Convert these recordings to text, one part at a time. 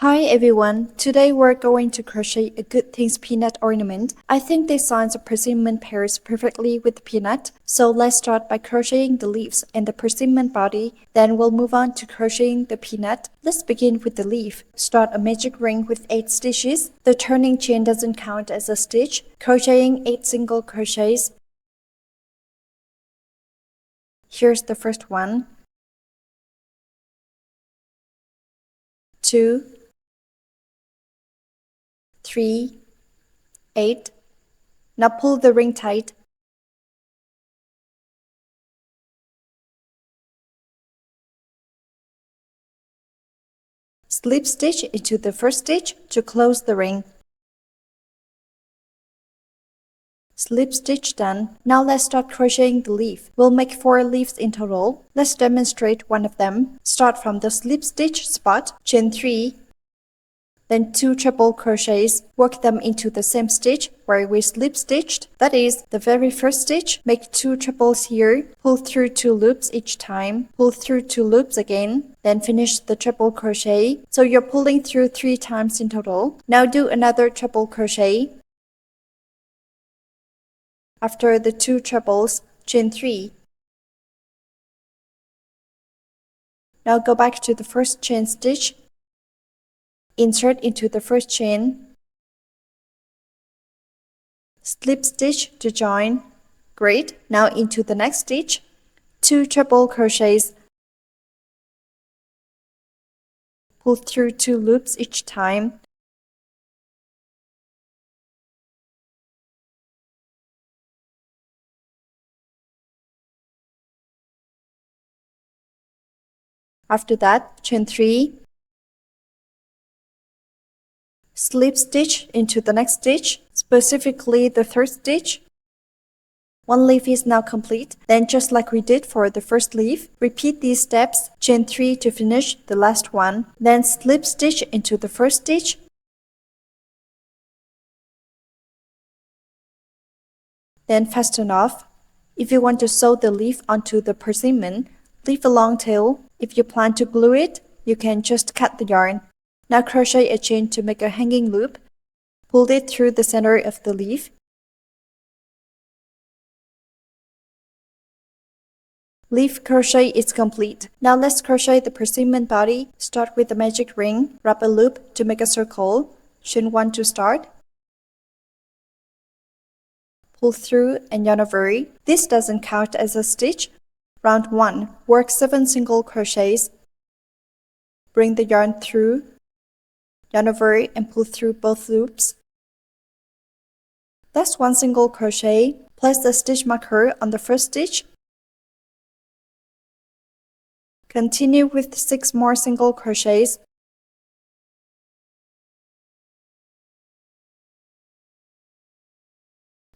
Hi everyone, today we're going to crochet a Good Things peanut ornament. I think this design of persimmon pairs perfectly with the peanut, so let's start by crocheting the leaves and the persimmon body, then we'll move on to crocheting the peanut. Let's begin with the leaf. Start a magic ring with 8 stitches. The turning chain doesn't count as a stitch. Crocheting 8 single crochets. Here's the first one. 2, 3, 8. Now pull the ring tight. Slip stitch into the first stitch to close the ring. Slip stitch done. Now let's start crocheting the leaf. We'll make 4 leaves in total. Let's demonstrate one of them. Start from the slip stitch spot, chain 3, then 2 triple crochets, work them into the same stitch where we slip stitched. That is, the very first stitch, make 2 triples here, pull through 2 loops each time, pull through 2 loops again, then finish the triple crochet. So you're pulling through 3 times in total. Now do another triple crochet. After the 2 triples, chain 3. Now go back to the first chain stitch. Insert into the first chain. Slip stitch to join. Great. Now into the next stitch. 2 triple crochets. Pull through 2 loops each time. After that, chain 3. Slip stitch into the next stitch, specifically the third stitch. 1 leaf is now complete. Then just like we did for the first leaf, repeat these steps, chain 3 to finish the last one. Then slip stitch into the first stitch. Then fasten off. If you want to sew the leaf onto the persimmon, leave a long tail. If you plan to glue it, you can just cut the yarn. Now crochet a chain to make a hanging loop. Pull it through the center of the leaf. Leaf crochet is complete. Now let's crochet the persimmon body. Start with the magic ring. Wrap a loop to make a circle. Chain 1 to start. Pull through and yarn over. This doesn't count as a stitch. Round 1. Work 7 single crochets. Bring the yarn through, yarn over and pull through both loops. That's 1 single crochet. Place the stitch marker on the first stitch. Continue with 6 more single crochets.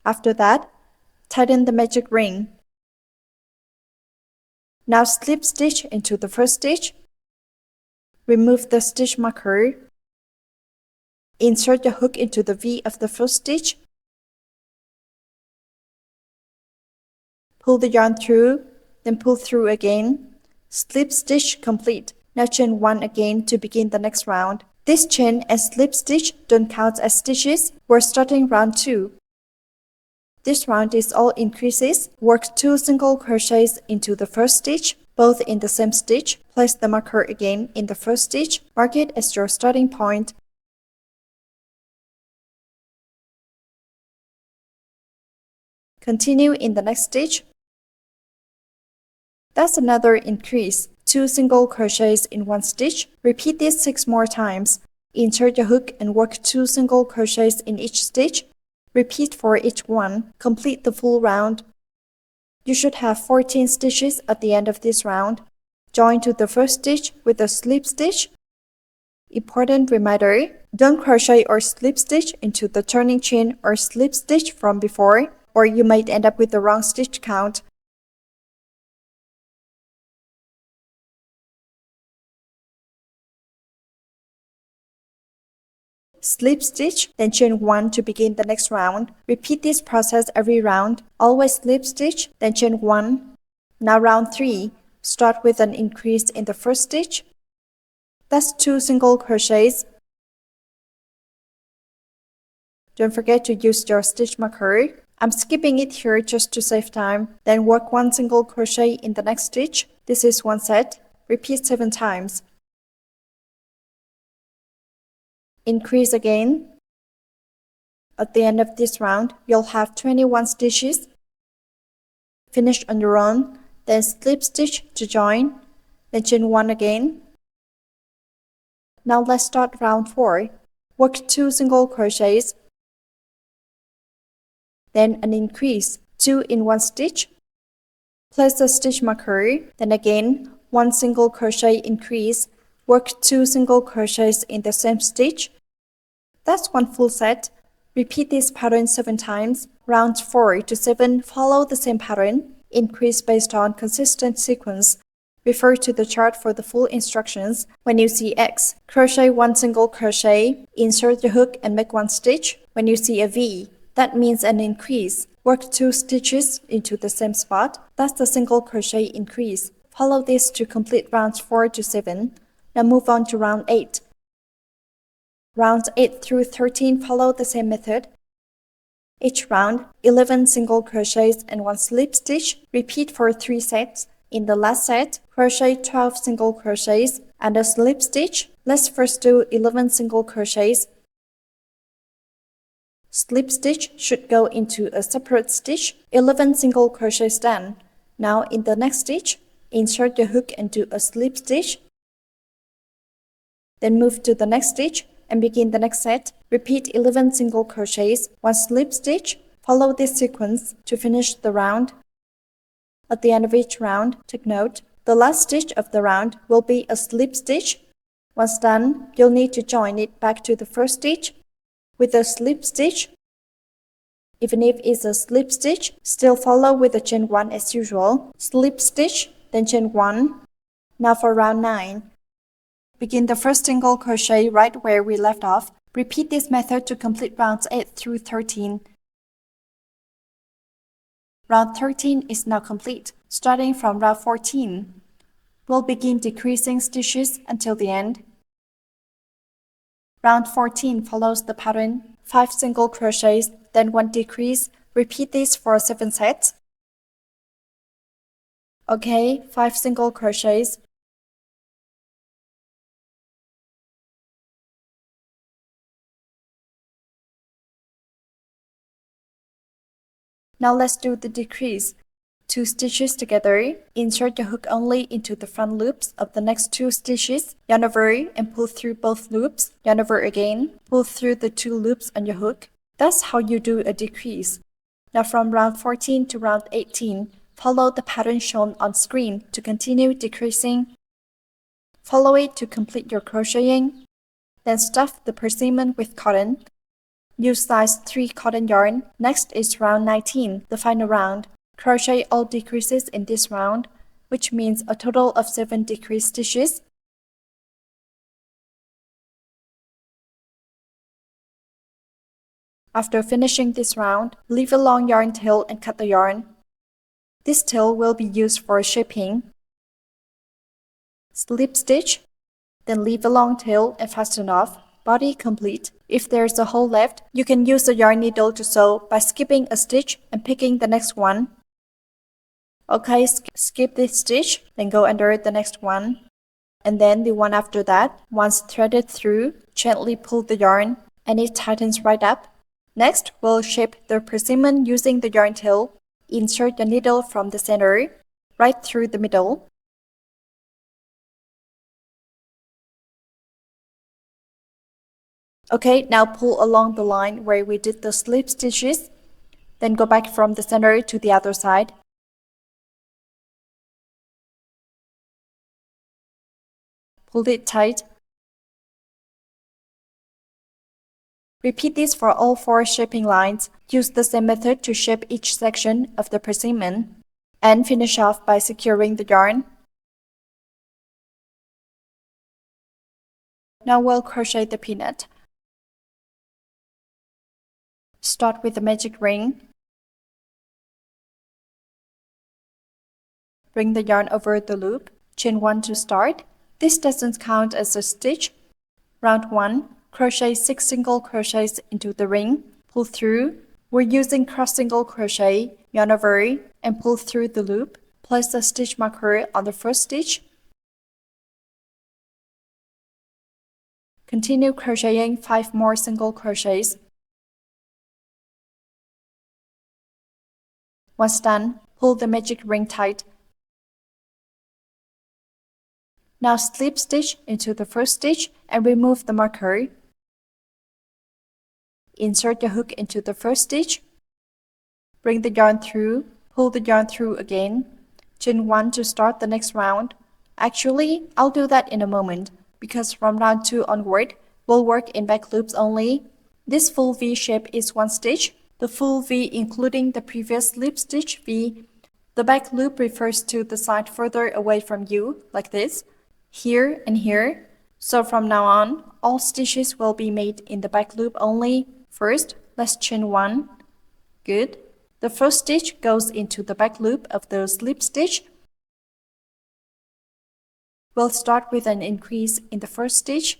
After that, tighten the magic ring. Now slip stitch into the first stitch. Remove the stitch marker. Insert the hook into the V of the first stitch. Pull the yarn through, then pull through again. Slip stitch complete. Now chain 1 again to begin the next round. This chain and slip stitch don't count as stitches. We're starting round 2. This round is all increases. Work 2 single crochets into the first stitch, both in the same stitch. Place the marker again in the first stitch. Mark it as your starting point. Continue in the next stitch. That's another increase. 2 single crochets in 1 stitch. Repeat this 6 more times. Insert the hook and work 2 single crochets in each stitch. Repeat for each one. Complete the full round. You should have 14 stitches at the end of this round. Join to the first stitch with a slip stitch. Important reminder, don't crochet or slip stitch into the turning chain or slip stitch from before, or you might end up with the wrong stitch count. Slip stitch, then chain 1 to begin the next round. Repeat this process every round. Always slip stitch, then chain 1. Now round 3. Start with an increase in the first stitch. That's 2 single crochets. Don't forget to use your stitch marker. I'm skipping it here just to save time. Then work 1 single crochet in the next stitch. This is 1 set. Repeat 7 times. Increase again. At the end of this round, you'll have 21 stitches. Finish on your own, then slip stitch to join, then chain 1 again. Now let's start round 4. Work 2 single crochets, then an increase, 2 in 1 stitch. Place a stitch marker, then again 1 single crochet increase, work 2 single crochets in the same stitch. That's 1 full set. Repeat this pattern 7 times. Rounds 4 to 7 follow the same pattern. Increase based on consistent sequence. Refer to the chart for the full instructions. When you see X, crochet 1 single crochet, insert the hook and make 1 stitch. When you see a V, that means an increase. Work 2 stitches into the same spot. That's the single crochet increase. Follow this to complete rounds 4 to 7. Now move on to round 8. Rounds 8 through 13 follow the same method. Each round, 11 single crochets and 1 slip stitch. Repeat for 3 sets. In the last set, crochet 12 single crochets and a slip stitch. Let's first do 11 single crochets. Slip stitch should go into a separate stitch. 11 single crochets done. Now in the next stitch, insert the hook and do a slip stitch. Then move to the next stitch and begin the next set. Repeat 11 single crochets, 1 slip stitch. Follow this sequence to finish the round. At the end of each round, take note, the last stitch of the round will be a slip stitch. Once done, you'll need to join it back to the first stitch with a slip stitch. Even if it's a slip stitch, still follow with a chain 1 as usual. Slip stitch, then chain 1. Now for round 9. Begin the first single crochet right where we left off. Repeat this method to complete rounds 8 through 13. Round 13 is now complete. Starting from round 14, we'll begin decreasing stitches until the end. Round 14 follows the pattern, 5 single crochets, then 1 decrease. Repeat this for 7 sets. Okay, 5 single crochets. Now let's do the decrease. 2 stitches together. Insert the hook only into the front loops of the next 2 stitches. Yarn over and pull through both loops. Yarn over again. Pull through the 2 loops on your hook. That's how you do a decrease. Now from round 14 to round 18, follow the pattern shown on screen to continue decreasing. Follow it to complete your crocheting. Then stuff the persimmon with cotton. Use size 3 cotton yarn. Next is round 19, the final round. Crochet all decreases in this round, which means a total of 7 decrease stitches. After finishing this round, leave a long yarn tail and cut the yarn. This tail will be used for shaping. Slip stitch, then leave a long tail and fasten off. Body complete. If there's a hole left, you can use a yarn needle to sew by skipping a stitch and picking the next one. Okay, skip this stitch, then go under the next one. And then the one after that. Once threaded through, gently pull the yarn and it tightens right up. Next, we'll shape the persimmon using the yarn tail. Insert the needle from the center, right through the middle. Okay, now pull along the line where we did the slip stitches. Then go back from the center to the other side. Pull it tight. Repeat this for all 4 shaping lines. Use the same method to shape each section of the persimmon. And finish off by securing the yarn. Now we'll crochet the peanut. Start with the magic ring. Bring the yarn over the loop. Chain 1 to start. This doesn't count as a stitch. Round 1. Crochet 6 single crochets into the ring. pull through. We're using cross single crochet, yarn over, and pull through the loop. Place the stitch marker on the first stitch. Continue crocheting 5 more single crochets. Once done, pull the magic ring tight. Now slip stitch into the first stitch and remove the marker. Insert the hook into the first stitch. Bring the yarn through, pull the yarn through again. Chain 1 to start the next round. Actually, I'll do that in a moment, because from round 2 onward, we'll work in back loops only. This full V shape is 1 stitch, the full V including the previous slip stitch V. The back loop refers to the side further away from you, like this, here and here. So from now on, all stitches will be made in the back loop only. First, let's chain 1. Good. The first stitch goes into the back loop of the slip stitch. We'll start with an increase in the first stitch.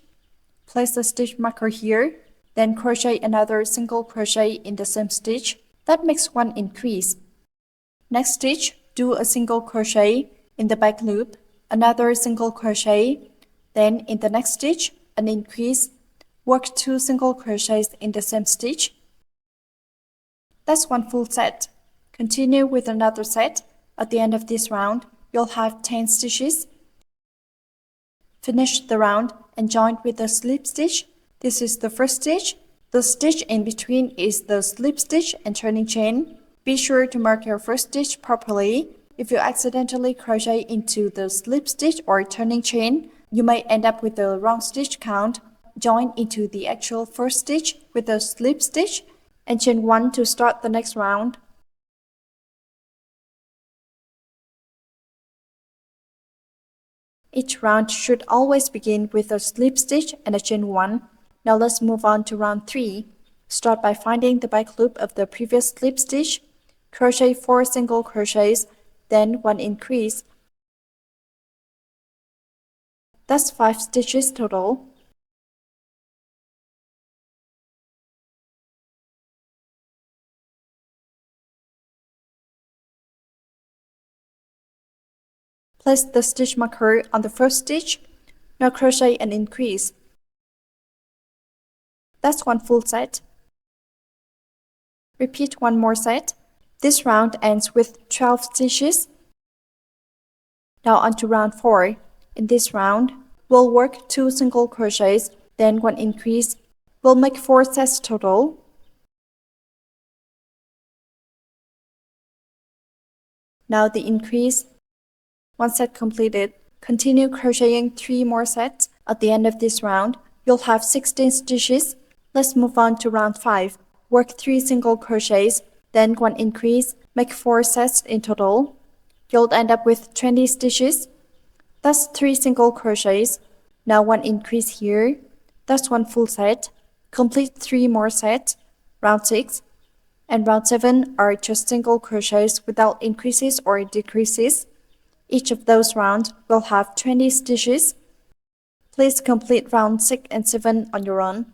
Place the stitch marker here, then crochet another single crochet in the same stitch. That makes 1 increase. Next stitch, do a single crochet in the back loop, another single crochet, then in the next stitch, an increase. Work 2 single crochets in the same stitch. That's 1 full set. Continue with another set. At the end of this round, you'll have 10 stitches. Finish the round and join with the slip stitch. This is the first stitch. The stitch in between is the slip stitch and turning chain. Be sure to mark your first stitch properly. If you accidentally crochet into the slip stitch or turning chain, you may end up with the wrong stitch count. Join into the actual first stitch with the slip stitch and chain 1 to start the next round. Each round should always begin with a slip stitch and a chain 1. Now let's move on to round 3. Start by finding the back loop of the previous slip stitch. Crochet 4 single crochets, then 1 increase. That's 5 stitches total. Place the stitch marker on the first stitch. Now crochet an increase. That's 1 full set. Repeat 1 more set. This round ends with 12 stitches. Now on to round 4. In this round, we'll work 2 single crochets, then 1 increase. We'll make 4 sets total. Now the increase. 1 set completed. Continue crocheting 3 more sets. At the end of this round, you'll have 16 stitches. Let's move on to round 5. Work 3 single crochets, then 1 increase. Make 4 sets in total. You'll end up with 20 stitches. That's 3 single crochets. Now 1 increase here. That's 1 full set. Complete 3 more sets. Round 6 and round 7 are just single crochets without increases or decreases. Each of those rounds will have 20 stitches. Please complete round 6 and 7 on your own.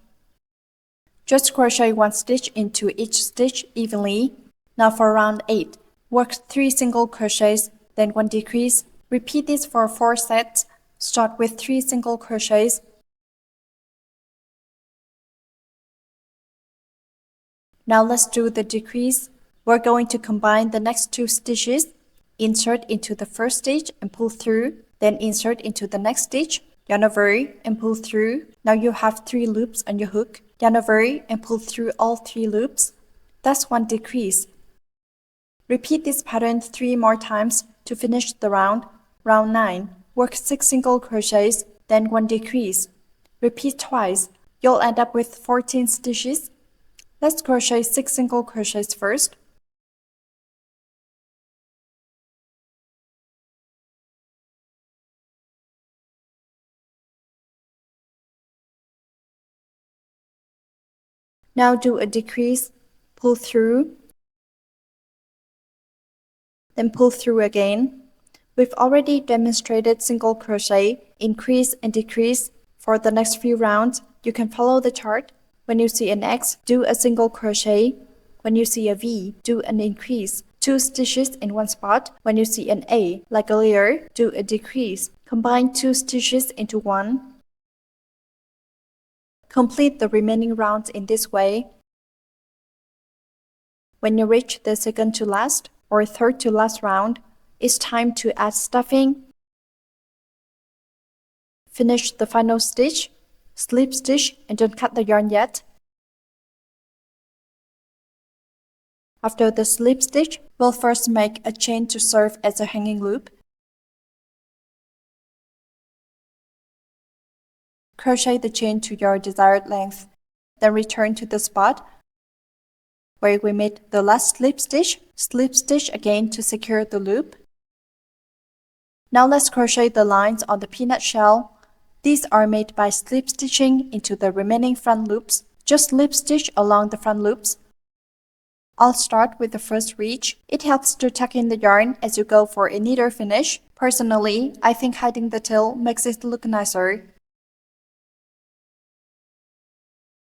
Just crochet 1 stitch into each stitch evenly. Now for round 8, work 3 single crochets, then 1 decrease. Repeat this for 4 sets. Start with 3 single crochets. Now let's do the decrease. We're going to combine the next 2 stitches. Insert into the first stitch and pull through, then insert into the next stitch, yarn over and pull through. Now you have 3 loops on your hook. Yarn over and pull through all 3 loops. That's 1 decrease. Repeat this pattern 3 more times to finish the round. Round 9. Work 6 single crochets, then 1 decrease. Repeat twice. You'll end up with 14 stitches. Let's crochet 6 single crochets first. Now do a decrease, pull through, then pull through again. We've already demonstrated single crochet, increase and decrease. For the next few rounds, you can follow the chart. When you see an X, do a single crochet. When you see a V, do an increase, 2 stitches in one spot. When you see an A, like earlier, do a decrease, combine 2 stitches into one. Complete the remaining rounds in this way. When you reach the second to last or third to last round, it's time to add stuffing. Finish the final stitch, slip stitch and don't cut the yarn yet. After the slip stitch, we'll first make a chain to serve as a hanging loop. Crochet the chain to your desired length, then return to the spot where we made the last slip stitch again to secure the loop. Now let's crochet the lines on the peanut shell. These are made by slip stitching into the remaining front loops. Just slip stitch along the front loops. I'll start with the first reach. It helps to tuck in the yarn as you go for a neater finish. Personally, I think hiding the tail makes it look nicer.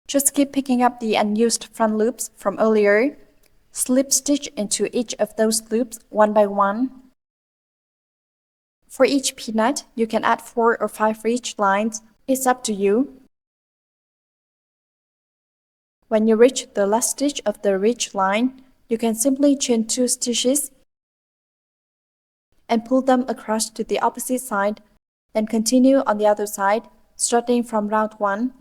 Just keep picking up the unused front loops from earlier. Slip stitch into each of those loops one by one. For each peanut, you can add 4 or 5 reach lines. It's up to you. When you reach the last stitch of the reach line, you can simply chain 2 stitches and pull them across to the opposite side, then continue on the other side, starting from round 1.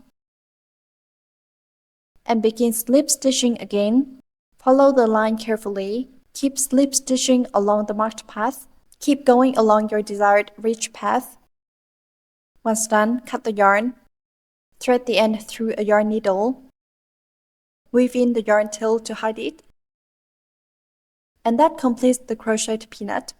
And begin slip stitching again. Follow the line carefully. Keep slip stitching along the marked path. Keep going along your desired reach path. Once done, cut the yarn. Thread the end through a yarn needle. Weave in the yarn tail to hide it. And that completes the crocheted peanut.